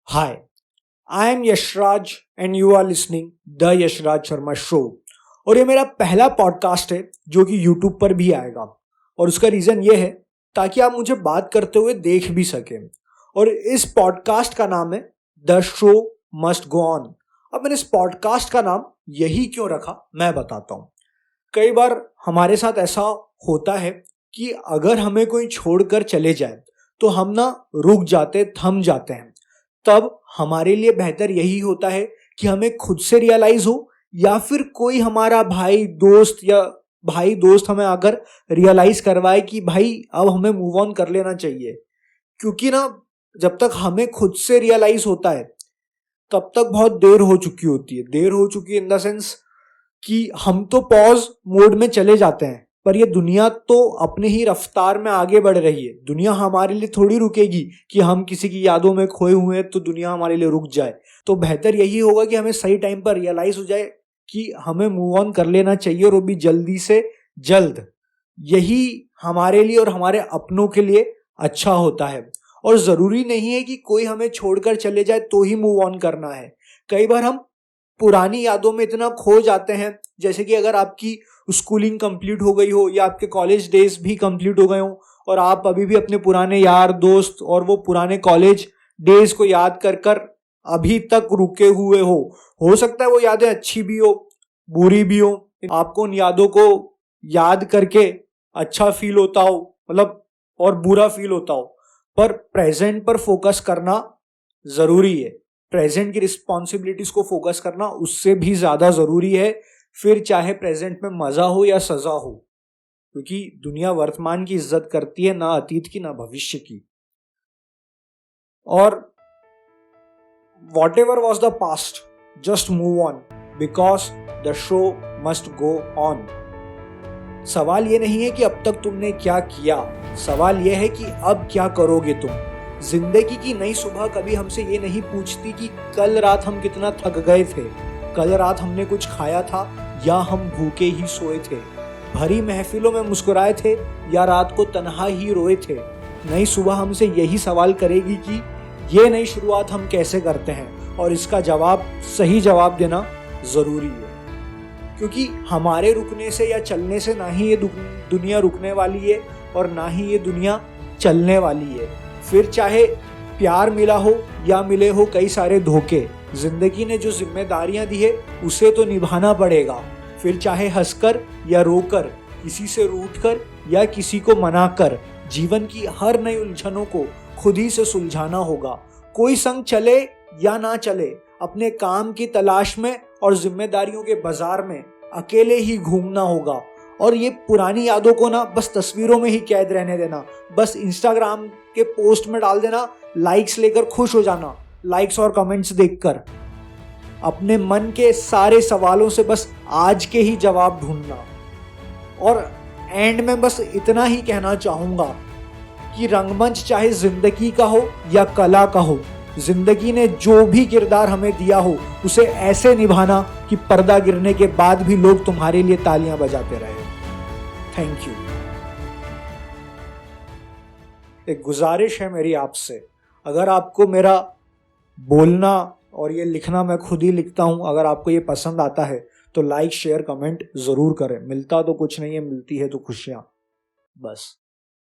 Hi, I am Yashraj and you are listening the Yashraj Sharma show. और ये मेरा पहला पॉडकास्ट है जो कि यूट्यूब पर भी आएगा और उसका रीज़न ये है ताकि आप मुझे बात करते हुए देख भी सकें। और इस पॉडकास्ट का नाम है the show must go on. अब मैंने इस पॉडकास्ट का नाम यही क्यों रखा मैं बताता हूँ। कई बार हमारे साथ ऐसा होता है कि अगर हमें कोई छोड़कर चले जाए तो हम ना रुक जाते, थम जाते हैं। तब हमारे लिए बेहतर यही होता है कि हमें खुद से रियलाइज हो या फिर कोई हमारा भाई दोस्त हमें अगर रियलाइज करवाए कि भाई अब हमें मूव ऑन कर लेना चाहिए। क्योंकि ना जब तक हमें खुद से रियलाइज होता है तब तक बहुत देर हो चुकी होती है। देर हो चुकी इन द सेंस कि हम तो पॉज मोड में चले जाते हैं, पर ये दुनिया तो अपने ही रफ्तार में आगे बढ़ रही है। दुनिया हमारे लिए थोड़ी रुकेगी कि हम किसी की यादों में खोए हुए हैं तो दुनिया हमारे लिए रुक जाए। तो बेहतर यही होगा कि हमें सही टाइम पर रियलाइज हो जाए कि हमें मूव ऑन कर लेना चाहिए और वो भी जल्दी से जल्द। यही हमारे लिए और हमारे अपनों के लिए अच्छा होता है। और ज़रूरी नहीं है कि कोई हमें छोड़कर चले जाए तो ही मूव ऑन करना है। कई बार हम पुरानी यादों में इतना खो जाते हैं, जैसे कि अगर आपकी स्कूलिंग कंप्लीट हो गई हो या आपके कॉलेज डेज भी कंप्लीट हो गए हो और आप अभी भी अपने पुराने यार दोस्त और वो पुराने कॉलेज डेज को याद कर कर अभी तक रुके हुए हो सकता है वो यादें अच्छी भी हो, बुरी भी हो। आपको उन यादों को याद करके अच्छा फील होता हो, मतलब, और बुरा फील होता हो, पर प्रेजेंट पर फोकस करना ज़रूरी है। प्रेजेंट की रिस्पॉन्सिबिलिटीज को फोकस करना उससे भी ज़्यादा ज़रूरी है, फिर चाहे प्रेजेंट में मज़ा हो या सज़ा हो। क्योंकि दुनिया वर्तमान की इज्जत करती है, ना अतीत की ना भविष्य की। और what ever was the past, just move on because the show must go on. सवाल ये नहीं है कि अब तक तुमने क्या किया, सवाल यह है कि अब क्या करोगे तुम। जिंदगी की नई सुबह कभी हमसे ये नहीं पूछती कि कल रात हम कितना थक गए थे, कल रात हमने कुछ खाया था या हम भूखे ही सोए थे, भरी महफिलों में मुस्कुराए थे या रात को तन्हा ही रोए थे। नई सुबह हमसे यही सवाल करेगी कि ये नई शुरुआत हम कैसे करते हैं, और इसका सही जवाब देना ज़रूरी है। क्योंकि हमारे रुकने से या चलने से ना ही ये दुनिया रुकने वाली है और ना ही ये दुनिया चलने वाली है। फिर चाहे प्यार मिला हो या मिले हो कई सारे धोखे, जिंदगी ने जो जिम्मेदारियां दी है उसे तो निभाना पड़ेगा। फिर चाहे हंसकर या रोकर, किसी से रूठकर या किसी को मनाकर, जीवन की हर नई उलझनों को खुद ही से सुलझाना होगा। कोई संग चले या ना चले, अपने काम की तलाश में और जिम्मेदारियों के बाजार में अकेले ही घूमना होगा। और ये पुरानी यादों को ना बस तस्वीरों में ही कैद रहने देना, बस इंस्टाग्राम के पोस्ट में डाल देना, लाइक्स लेकर खुश हो जाना, लाइक्स और कमेंट्स देखकर। अपने मन के सारे सवालों से बस आज के ही जवाब ढूंढना। और एंड में बस इतना ही कहना चाहूँगा कि रंगमंच चाहे जिंदगी का हो या कला का हो, जिंदगी ने जो भी किरदार हमें दिया हो उसे ऐसे निभाना कि पर्दा गिरने के बाद भी लोग तुम्हारे लिए तालियां बजाते रहे। Thank you. एक गुजारिश है मेरी आपसे, अगर आपको मेरा बोलना और ये लिखना, मैं खुद ही लिखता हूँ, अगर आपको ये पसंद आता है तो लाइक शेयर कमेंट ज़रूर करें। मिलता तो कुछ नहीं है, मिलती है तो खुशियाँ, बस।